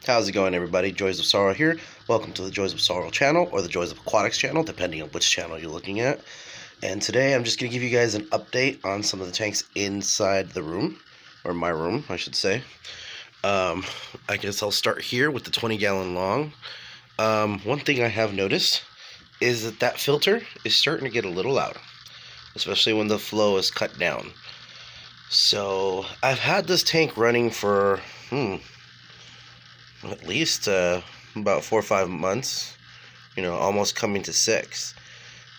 How's it going, everybody? Joys of Sorrow here. Welcome to the Joys of Sorrow channel, or the Joys of Aquatics channel, depending on which channel you're looking at. And today I'm just going to give you guys an update on some of the tanks inside the room, or my room, I should say. I guess I'll start here with the 20-gallon long. One thing I have noticed is that filter is starting to get a little loud, especially when the flow is cut down. So I've had this tank running for at least about 4 or 5 months, almost coming to 6.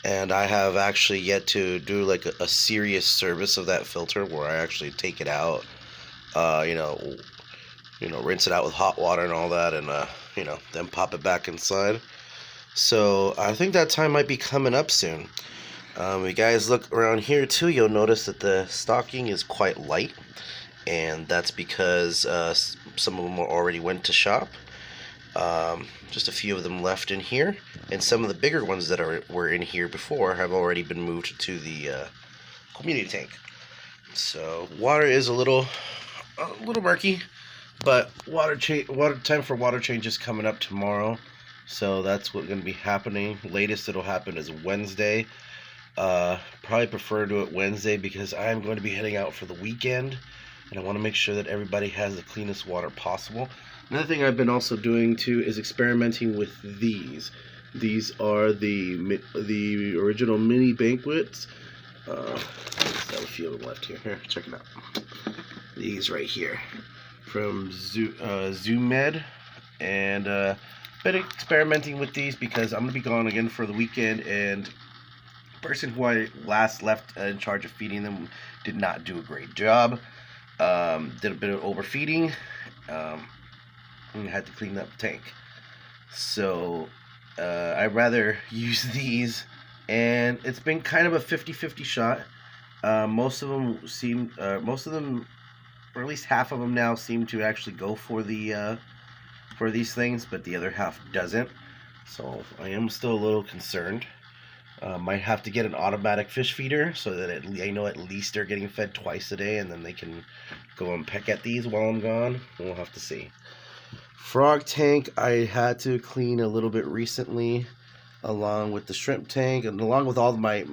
And I have actually yet to do like a serious service of that filter where I actually take it out, rinse it out with hot water and all that, and then pop it back inside. So I think that time might be coming up soon. If you guys look around here too, you'll notice that the stocking is quite light, and that's because some of them already went to shop. Just a few of them left in here, and some of the bigger ones that were in here before have already been moved to the community tank. So water is a little murky, but time for water change is coming up tomorrow. So that's what's going to be happening. Latest it'll happen is Wednesday. Probably prefer to do it Wednesday because I'm going to be heading out for the weekend, and I want to make sure that everybody has the cleanest water possible. Another thing I've been also doing too is experimenting with these. These are the original mini banquets. There's a few of them left here. Here, check it out. These right here from Zoomed, and been experimenting with these because I'm gonna be gone again for the weekend, and the person who I last left in charge of feeding them did not do a great job. Did a bit of overfeeding, and had to clean up the tank. So I'd rather use these, and it's been kind of a 50-50 shot. Most of them, or at least half of them now, seem to actually go for these things, but the other half doesn't. So I am still a little concerned. Might have to get an automatic fish feeder so that I know at least they're getting fed twice a day, and then they can go and peck at these while I'm gone. We'll have to see. Frog tank I had to clean a little bit recently, along with the shrimp tank, and along with all my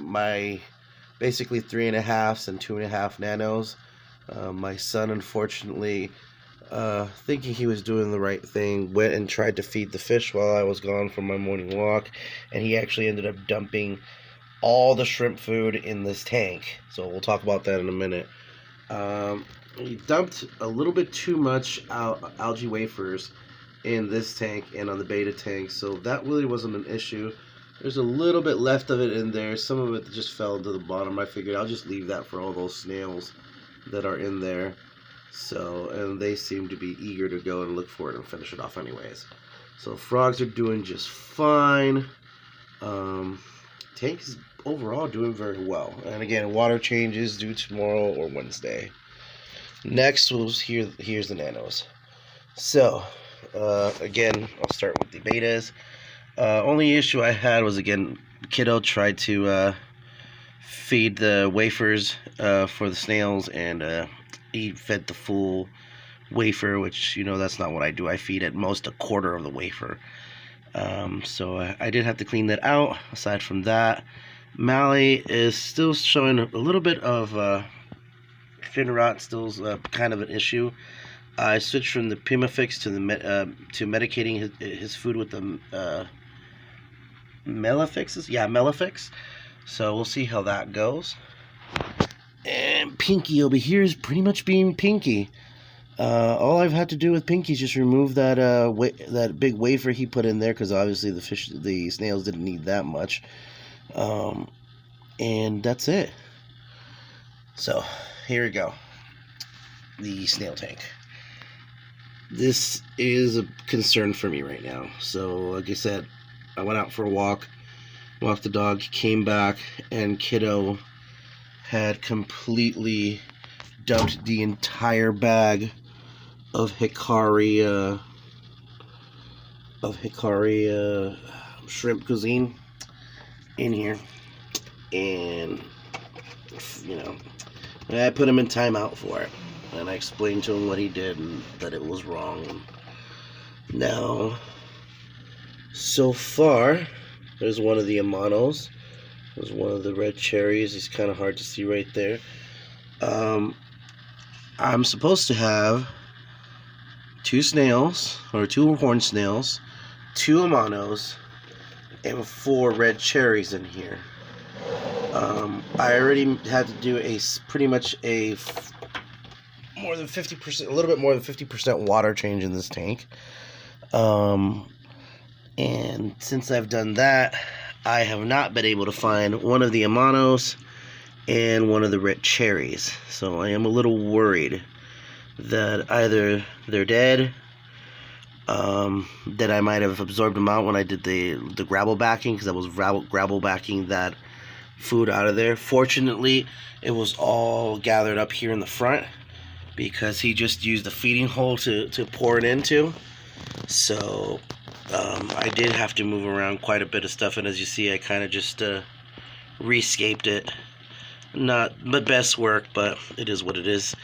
basically 3.5s and 2.5 nanos. My son, unfortunately, thinking he was doing the right thing, went and tried to feed the fish while I was gone for my morning walk, and he actually ended up dumping all the shrimp food in this tank. So we'll talk about that in a minute. He dumped a little bit too much algae wafers in this tank and on the beta tank, so that really wasn't an issue. There's a little bit left of it in there. Some of it just fell to the bottom. I figured I'll just leave that for all those snails that are in there. So, and they seem to be eager to go and look for it and finish it off anyways. So frogs are doing just fine. Tank is overall doing very well. And again, water changes due tomorrow or Wednesday. Next, here's the nanos. So, again, I'll start with the betas. Only issue I had was, again, kiddo tried to feed the wafers for the snails, and he fed the full wafer, which, that's not what I do. I feed at most a quarter of the wafer. So I did have to clean that out. Aside from that, Mally is still showing a little bit of fin rot, still kind of an issue. I switched from the Pimafix to medicating his food with the Melafixes. Yeah, Melafix. So we'll see how that goes. And Pinky over here is pretty much being Pinky. All I've had to do with Pinky is just remove that that big wafer he put in there, because obviously the snails didn't need that much. And that's it. So here we go. The snail tank. This is a concern for me right now. So like I said, I went out for a walked the dog, came back, and kiddo had completely dumped the entire bag of Hikari shrimp cuisine in here, and I put him in timeout for it, and I explained to him what he did and that it was wrong. Now, so far, there's one of the Amanos. There's one of the red cherries. It's kind of hard to see right there. I'm supposed to have 2 snails, or 2 horned snails, 2 Amanos, and 4 red cherries in here. I already had to do pretty much a more than 50%, a little bit more than 50% water change in this tank. And since I've done that, I have not been able to find one of the Amanos and one of the red cherries. So I am a little worried that either they're dead, that I might have absorbed them out when I did the gravel backing, because I was gravel backing that food out of there. Fortunately, it was all gathered up here in the front, because he just used the feeding hole to pour it into. So I did have to move around quite a bit of stuff, and as you see, I kind of just rescaped it. Not the best work, but it is what it is.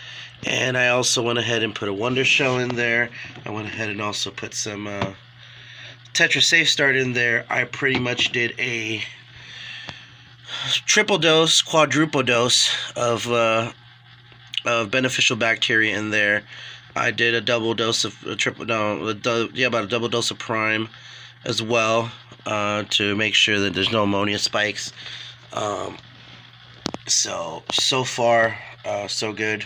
And I also went ahead and put a Wonder Shell in there. I went ahead and also put some Tetra Safe Start in there. I pretty much did a triple dose, quadruple dose of beneficial bacteria in there. I did a double dose of about a double dose of Prime as well, to make sure that there's no ammonia spikes. So far, so good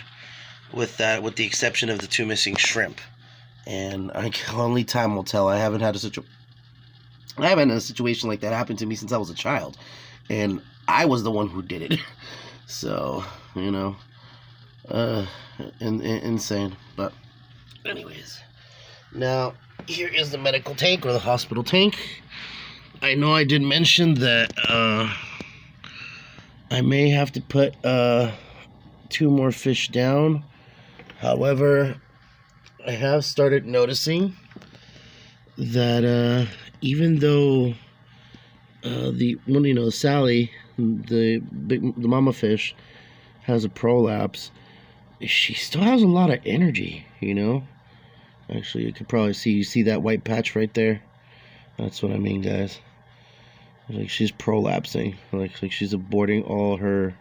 with that, with the exception of the 2 missing shrimp. And only time will tell. I haven't had a situation like that happen to me since I was a child, and I was the one who did it. So, you know, insane. But anyways, now here is the medical tank, or the hospital tank. I know I did mention that I may have to put 2 more fish down. However, I have started noticing that even though Sally, the mama fish, has a prolapse, she still has a lot of energy, you know. Actually, you could probably see that white patch right there. That's what I mean, guys. Like, she's prolapsing, like she's aborting all her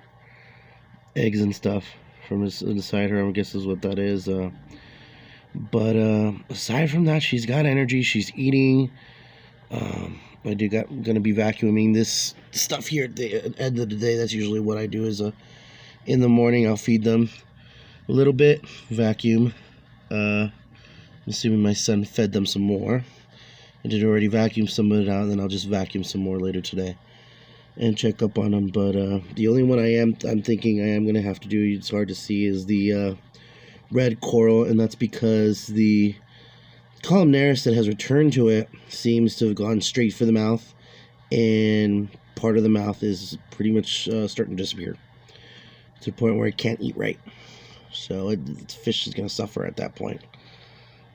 eggs and stuff from inside her, I guess is what that is. But aside from that, she's got energy. She's eating. Gonna be vacuuming this stuff here at the end of the day. That's usually what I do. Is in the morning I'll feed them a little bit, vacuum. I'm assuming my son fed them some more. I did already vacuum some of it out, and then I'll just vacuum some more later today and check up on them. But the only one I'm thinking I am gonna have to do, it's hard to see, is the red coral, and that's because the columnaris that has returned to it seems to have gone straight for the mouth, and part of the mouth is pretty much starting to disappear to the point where it can't eat right. So the fish is gonna suffer at that point.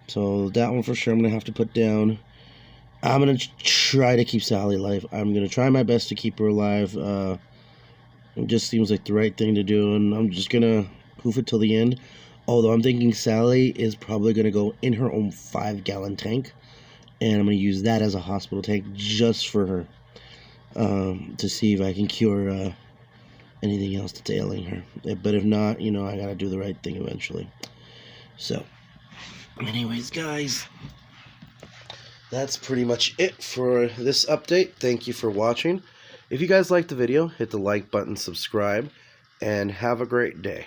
So that one for sure I'm gonna have to put down. I'm going to try to keep Sally alive. I'm going to try my best to keep her alive. It just seems like the right thing to do, and I'm just going to hoof it till the end. Although I'm thinking Sally is probably going to go in her own 5-gallon tank, and I'm going to use that as a hospital tank just for her, to see if I can cure anything else that's ailing her. But if not, you know, I got to do the right thing eventually. So, anyways, guys, that's pretty much it for this update. Thank you for watching. If you guys liked the video, hit the like button, subscribe, and have a great day.